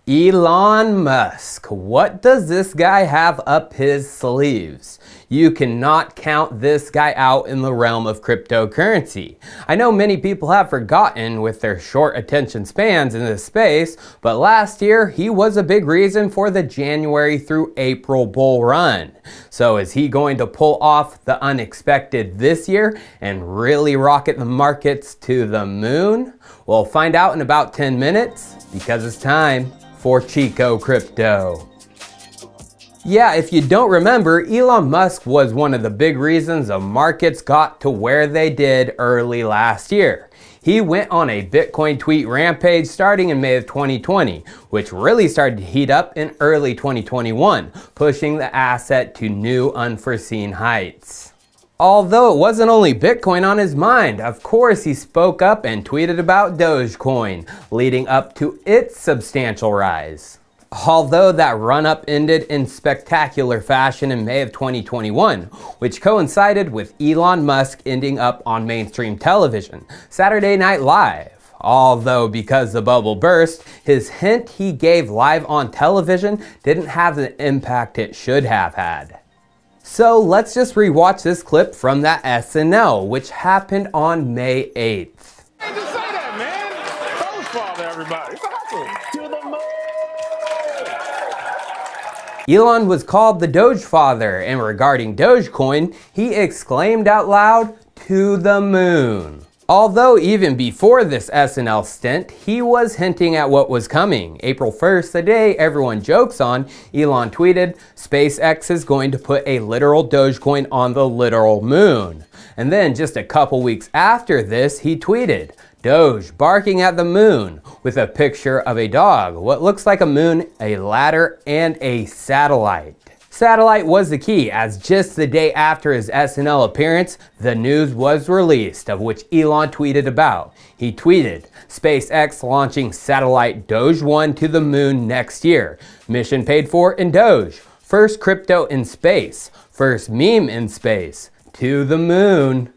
Elon Musk. What does this guy have up his sleeves? You cannot count this guy out in the realm of cryptocurrency. I know many people have forgotten with their short attention spans in this space, but last year he was a big reason for the January through April bull run. So is he going to pull off the unexpected this year and really rocket the markets to the moon? We'll find out in about 10 minutes because it's time for Chico Crypto. Yeah, if you don't remember, Elon Musk was one of the big reasons the markets got to where they did early last year. He went on a Bitcoin tweet rampage starting in May of 2020, which really started to heat up in early 2021, pushing the asset to new unforeseen heights. Although it wasn't only Bitcoin on his mind, of course he spoke up and tweeted about Dogecoin, leading up to its substantial rise. Although that run-up ended in spectacular fashion in May of 2021, which coincided with Elon Musk ending up on mainstream television, Saturday Night Live. Although because the bubble burst, his hint he gave live on television didn't have the impact it should have had. So let's just rewatch this clip from that SNL, which happened on May 8th. Hey, just say that, man. Doge father, everybody. It's awesome. To the moon. Elon was called the Doge father, and regarding Dogecoin, he exclaimed out loud, "To the moon." Although even before this SNL stint, he was hinting at what was coming. April 1st, the day everyone jokes on, Elon tweeted, SpaceX is going to put a literal Dogecoin on the literal moon. And then just a couple weeks after this, he tweeted, Doge barking at the moon, with a picture of a dog, what looks like a moon, a ladder, and a satellite. Satellite was the key, as just the day after his SNL appearance, the news was released, of which Elon tweeted about. He tweeted, SpaceX launching satellite Doge 1 to the moon next year. Mission paid for in Doge. First crypto in space. First meme in space. To the moon.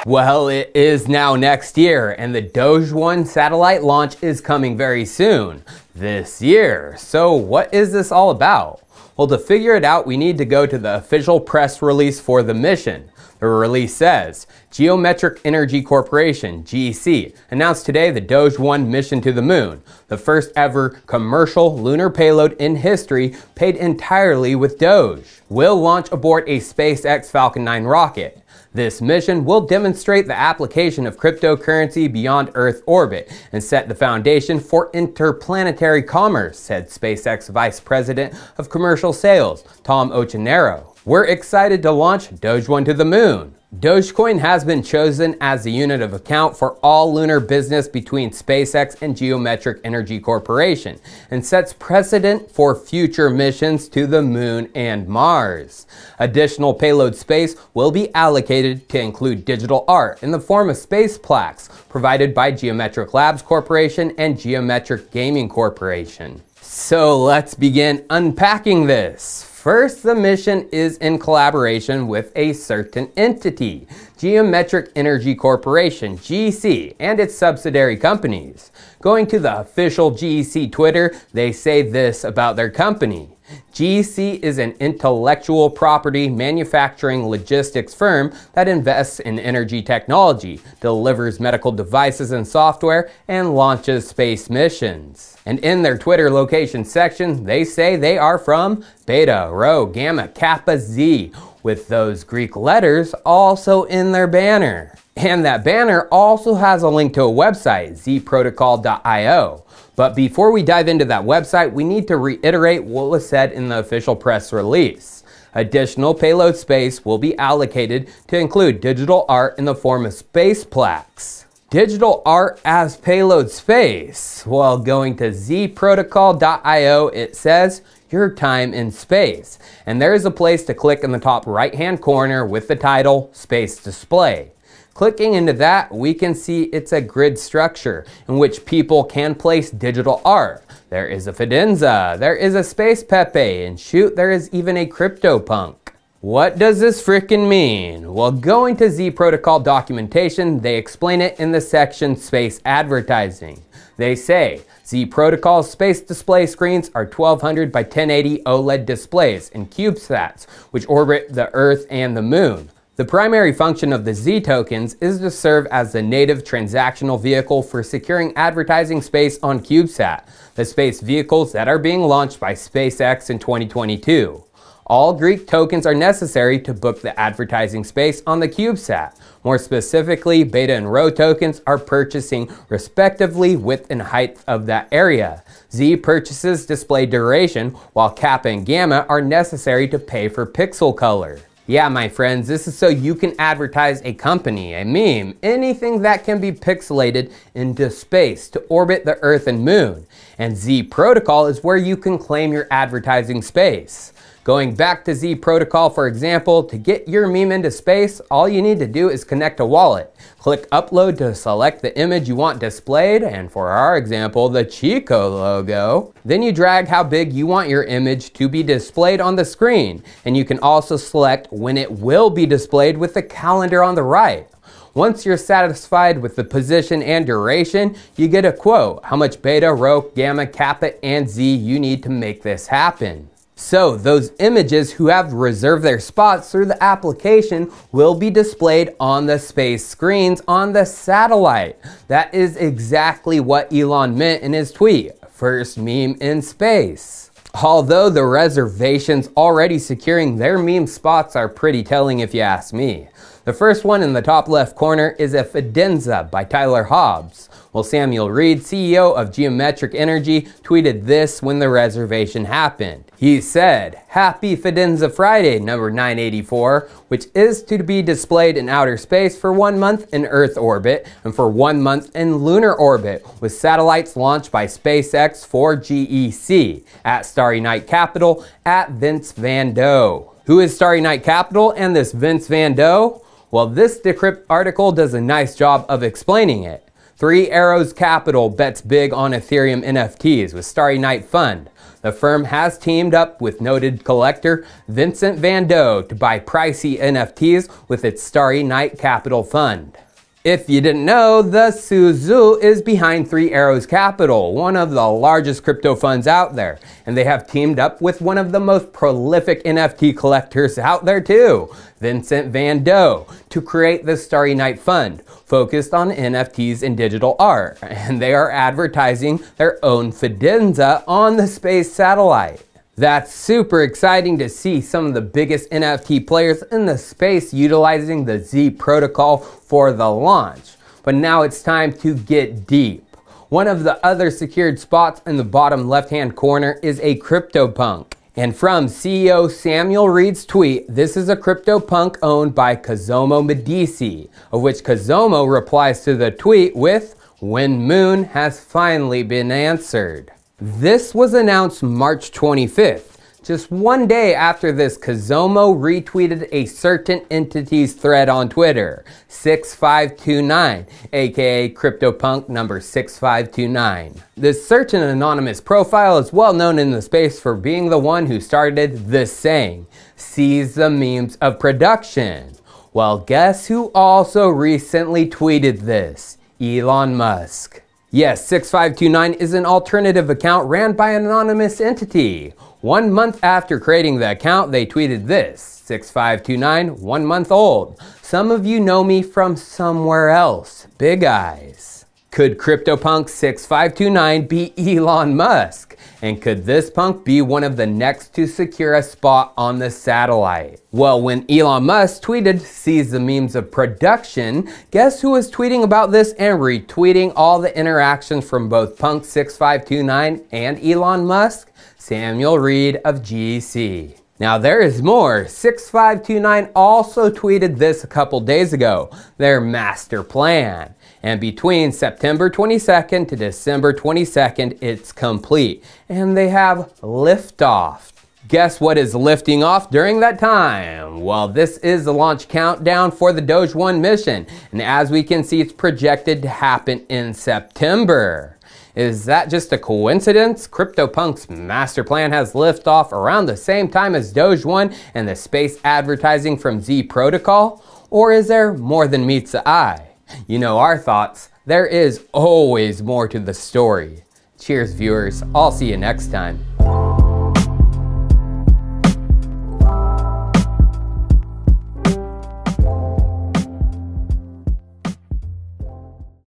Well, it is now next year, and the Doge 1 satellite launch is coming very soon, this year. So what is this all about? Well, to figure it out, we need to go to the official press release for the mission. The release says, Geometric Energy Corporation, GEC, announced today the Doge 1 mission to the moon, the first ever commercial lunar payload in history paid entirely with Doge, will launch aboard a SpaceX Falcon 9 rocket. This mission will demonstrate the application of cryptocurrency beyond Earth orbit and set the foundation for interplanetary commerce, said SpaceX Vice President of Commercial Sales, Tom Ochenero. We're excited to launch Doge 1 to the moon. Dogecoin has been chosen as the unit of account for all lunar business between SpaceX and Geometric Energy Corporation and sets precedent for future missions to the moon and Mars. Additional payload space will be allocated to include digital art in the form of space plaques provided by Geometric Labs Corporation and Geometric Gaming Corporation. So let's begin unpacking this. First, the mission is in collaboration with a certain entity, Geometric Energy Corporation, GEC, and its subsidiary companies. Going to the official GEC Twitter, they say this about their company. GEC is an intellectual property manufacturing logistics firm that invests in energy technology, delivers medical devices and software, and launches space missions. And in their Twitter location section, they say they are from Beta, Rho, Gamma, Kappa, Z, with those Greek letters also in their banner. And that banner also has a link to a website, zprotocol.io. But before we dive into that website, we need to reiterate what was said in the official press release. Additional payload space will be allocated to include digital art in the form of space plaques. Digital art as payload space. While going to zprotocol.io, it says, your time in space. And there is a place to click in the top right-hand corner with the title, Space Display. Clicking into that, we can see it's a grid structure in which people can place digital art. There is a Fidenza, there is a Space Pepe, and shoot, there is even a CryptoPunk. What does this frickin' mean? Well, going to Z Protocol documentation, they explain it in the section Space Advertising. They say, Z Protocol's space display screens are 1200 by 1080 OLED displays in CubeSats, which orbit the Earth and the Moon. The primary function of the Z tokens is to serve as the native transactional vehicle for securing advertising space on CubeSat, the space vehicles that are being launched by SpaceX in 2022. All Greek tokens are necessary to book the advertising space on the CubeSat. More specifically, beta and rho tokens are purchasing respectively width and height of that area. Z purchases display duration, while kappa and gamma are necessary to pay for pixel color. Yeah, my friends, this is so you can advertise a company, a meme, anything that can be pixelated into space to orbit the Earth and Moon. And Z Protocol is where you can claim your advertising space. Going back to Z Protocol, for example, to get your meme into space, all you need to do is connect a wallet. Click Upload to select the image you want displayed, and for our example, the Chico logo. Then you drag how big you want your image to be displayed on the screen, and you can also select when it will be displayed with the calendar on the right. Once you're satisfied with the position and duration, you get a quote, how much beta, rho, gamma, kappa, and Z you need to make this happen. So those images who have reserved their spots through the application will be displayed on the space screens on the satellite. That is exactly what Elon meant in his tweet, first meme in space. Although the reservations already securing their meme spots are pretty telling if you ask me. The first one in the top left corner is a Fidenza by Tyler Hobbs. Well, Samuel Reed, CEO of Geometric Energy, tweeted this when the reservation happened. He said, "Happy Fidenza Friday, number 984, which is to be displayed in outer space for 1 month in Earth orbit and for 1 month in lunar orbit, with satellites launched by SpaceX for GEC, at Starry Night Capital, at Vince Van Dough." Who is Starry Night Capital and this Vince Van Dough? Well, this Decrypt article does a nice job of explaining it. Three Arrows Capital bets big on Ethereum NFTs with Starry Night Fund. The firm has teamed up with noted collector Vincent Van Dough to buy pricey NFTs with its Starry Night Capital Fund. If you didn't know, the Suzu is behind Three Arrows Capital, one of the largest crypto funds out there. And they have teamed up with one of the most prolific NFT collectors out there too, Vincent Van Dough, to create the Starry Night Fund, focused on NFTs and digital art. And they are advertising their own Fidenza on the space satellite. That's super exciting to see some of the biggest NFT players in the space utilizing the Z Protocol for the launch. But now it's time to get deep. One of the other secured spots in the bottom left-hand corner is a CryptoPunk. And from CEO Samuel Reed's tweet, this is a CryptoPunk owned by Kazomo Medici, of which Kazomo replies to the tweet with, "When Moon has finally been answered." This was announced March 25th. Just 1 day after this, Kazomo retweeted a certain entity's thread on Twitter, 6529, aka CryptoPunk number 6529. This certain anonymous profile is well known in the space for being the one who started this saying, "Seize the memes of production." Well, guess who also recently tweeted this? Elon Musk. Yes, 6529 is an alternative account ran by an anonymous entity. 1 month after creating the account, they tweeted this, 6529, 1 month old. Some of you know me from somewhere else, Big Eyes. Could CryptoPunk 6529 be Elon Musk? And could this punk be one of the next to secure a spot on the satellite? Well, when Elon Musk tweeted, "Seize the memes of production," guess who was tweeting about this and retweeting all the interactions from both Punk 6529 and Elon Musk? Samuel Reed of GC. Now there is more. 6529 also tweeted this a couple days ago, their master plan. And between September 22nd to December 22nd, it's complete. And they have liftoff. Guess what is lifting off during that time? Well, this is the launch countdown for the Doge 1 mission. And as we can see, it's projected to happen in September. Is that just a coincidence? CryptoPunk's master plan has liftoff around the same time as Doge 1 and the space advertising from Z Protocol? Or is there more than meets the eye? You know our thoughts. There is always more to the story. Cheers, viewers. I'll see you next time.